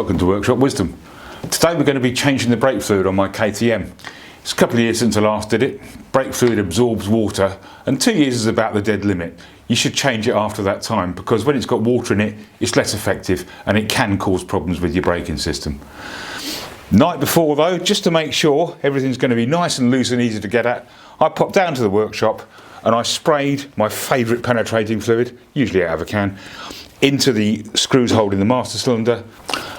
Welcome to Workshop Wisdom. Today we're going to be changing the brake fluid on my KTM. It's a couple of years since I last did it. Brake fluid absorbs water and 2 years is about the dead limit. You should change it after that time because when it's got water in it, it's less effective and it can cause problems with your braking system. Night before though, just to make sure everything's going to be nice and loose and easy to get at, I popped down to the workshop and I sprayed my favourite penetrating fluid, usually out of a can, into the screws holding the master cylinder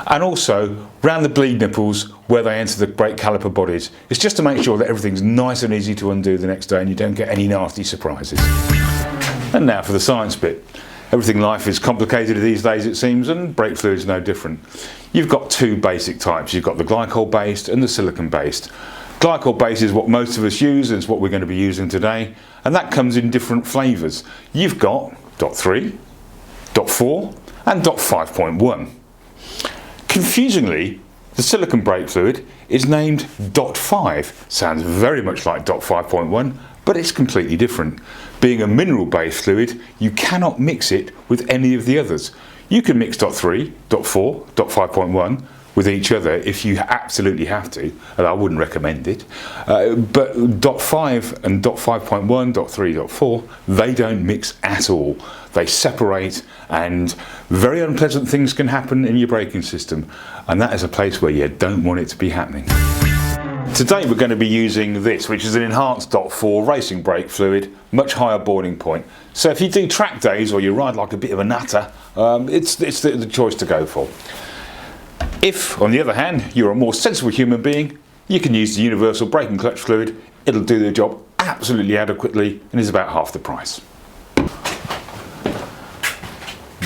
and also round the bleed nipples where they enter the brake caliper bodies. It's just to make sure that everything's nice and easy to undo the next day and you don't get any nasty surprises. And now for the science bit. Everything in life is complicated these days it seems, and brake fluid is no different. You've got two basic types. You've got the glycol based and the silicon based. Glycol based is what most of us use and it's what we're going to be using today, and that comes in different flavours. You've got .3, .4 and .5.1. Confusingly, the silicon brake fluid is named .5. Sounds very much like .5.1, but it's completely different. Being a mineral based fluid, you cannot mix it with any of the others. You can mix .3, .4, .5.1 with each other if you absolutely have to, and I wouldn't recommend it. But .5 and .5.1, .3, .4, they don't mix at all. They separate and very unpleasant things can happen in your braking system, and that is a place where you don't want it to be happening. Today we're going to be using this, which is an enhanced .4 racing brake fluid, much higher boiling point. So if you do track days or you ride like a bit of a natter, it's the choice to go for. If, on the other hand, you're a more sensible human being, you can use the universal brake and clutch fluid. It'll do the job absolutely adequately and is about half the price.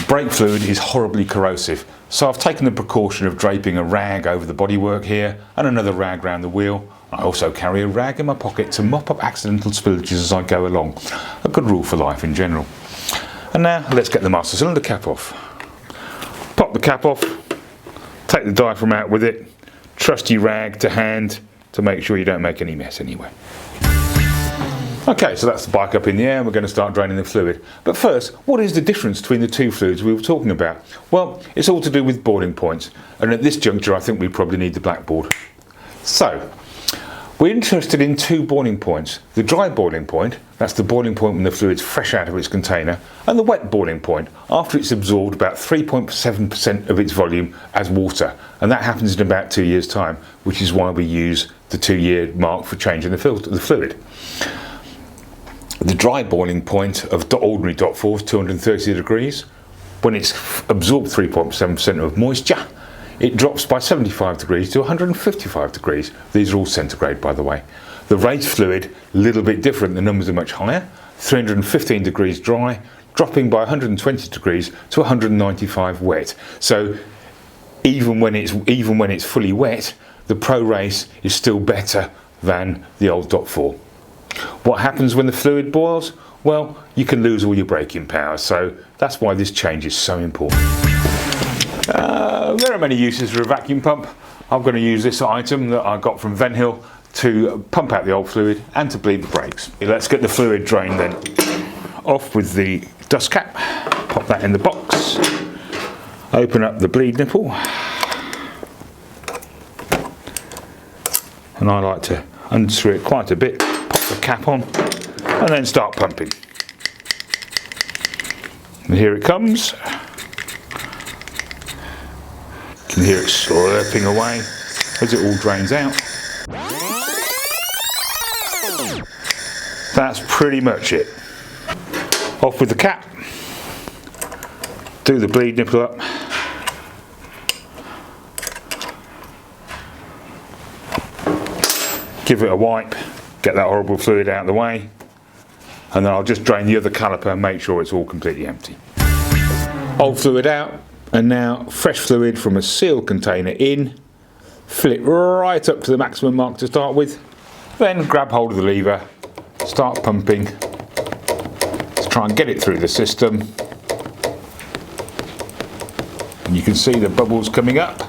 Brake fluid is horribly corrosive, so I've taken the precaution of draping a rag over the bodywork here and another rag around the wheel. I also carry a rag in my pocket to mop up accidental spillages as I go along. A good rule for life in general. And now let's get the master cylinder cap off. Pop the cap off. Take the diaphragm out with it, trusty rag to hand to make sure you don't make any mess anyway. Okay, so that's the bike up in the air and we're going to start draining the fluid. But first, what is the difference between the two fluids we were talking about? Well, it's all to do with boiling points, and at this juncture I think we probably need the blackboard. So, we're interested in two boiling points. The dry boiling point, that's the boiling point when the fluid's fresh out of its container, and the wet boiling point, after it's absorbed about 3.7% of its volume as water, and that happens in about 2 years' time, which is why we use the 2-year mark for changing the fluid. The dry boiling point of ordinary .4 is 230 degrees. When it's absorbed 3.7% of moisture, it drops by 75 degrees to 155 degrees. These are all centigrade, by the way. The raised fluid, a little bit different, the numbers are much higher. 315 degrees dry, dropping by 120 degrees to 195 wet. So even when it's fully wet, the Pro Race is still better than the old .4. What happens when the fluid boils? Well, you can lose all your braking power, so that's why this change is so important. There are many uses for a vacuum pump. I'm going to use this item that I got from Venhill to pump out the old fluid and to bleed the brakes. Let's get the fluid drained then. Off with the dust cap, pop that in the box, open up the bleed nipple, and I like to unscrew it quite a bit, pop the cap on and then start pumping. And here it comes. You can hear it slurping away as it all drains out. That's pretty much it. Off with the cap, do the bleed nipple up, give it a wipe, get that horrible fluid out of the way, and then I'll just drain the other caliper and make sure it's all completely empty. Old fluid out, and now fresh fluid from a sealed container in, fill it right up to the maximum mark to start with, then grab hold of the lever, start pumping, let's try and get it through the system, and you can see the bubbles coming up.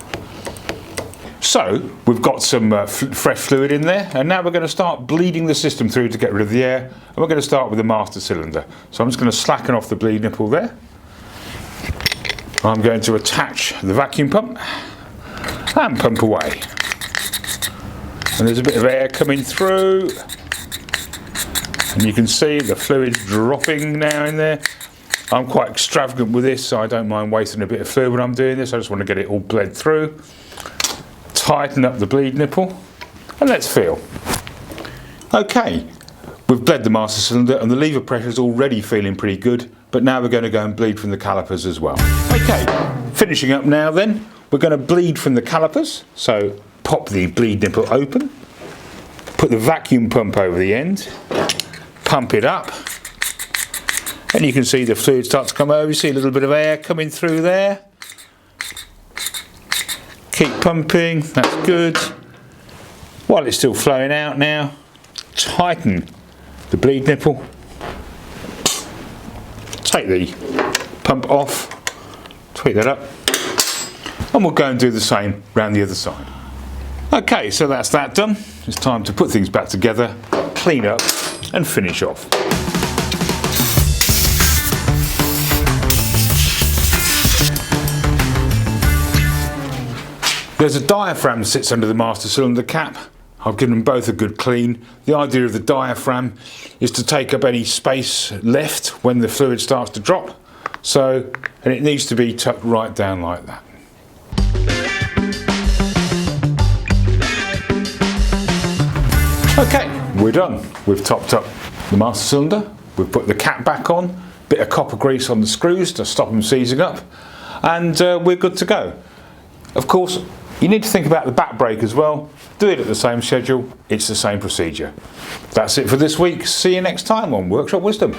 So we've got some fresh fluid in there, and now we're going to start bleeding the system through to get rid of the air, and we're going to start with the master cylinder. So I'm just going to slacken off the bleed nipple there. I'm going to attach the vacuum pump and pump away. And there's a bit of air coming through, and you can see the fluid's dropping now in there. I'm quite extravagant with this, so I don't mind wasting a bit of fluid when I'm doing this. I just want to get it all bled through. Tighten up the bleed nipple, and let's feel. Okay, we've bled the master cylinder and the lever pressure is already feeling pretty good, but now we're going to go and bleed from the calipers as well. Okay, finishing up now then, we're going to bleed from the calipers. So pop the bleed nipple open, put the vacuum pump over the end, pump it up, and you can see the fluid start to come over. You see a little bit of air coming through there. Keep pumping, that's good. While it's still flowing out now, tighten the bleed nipple, take the pump off, tweak that up, and we'll go and do the same round the other side. Okay, so that's that done. It's time to put things back together, clean up and finish off. There's a diaphragm that sits under the master cylinder cap. I've given them both a good clean. The idea of the diaphragm is to take up any space left when the fluid starts to drop. And it needs to be tucked right down like that. Okay, we're done. We've topped up the master cylinder, we've put the cap back on, bit of copper grease on the screws to stop them seizing up, and we're good to go. Of course, you need to think about the back brake as well. Do it at the same schedule, it's the same procedure. That's it for this week. See you next time on Workshop Wisdom.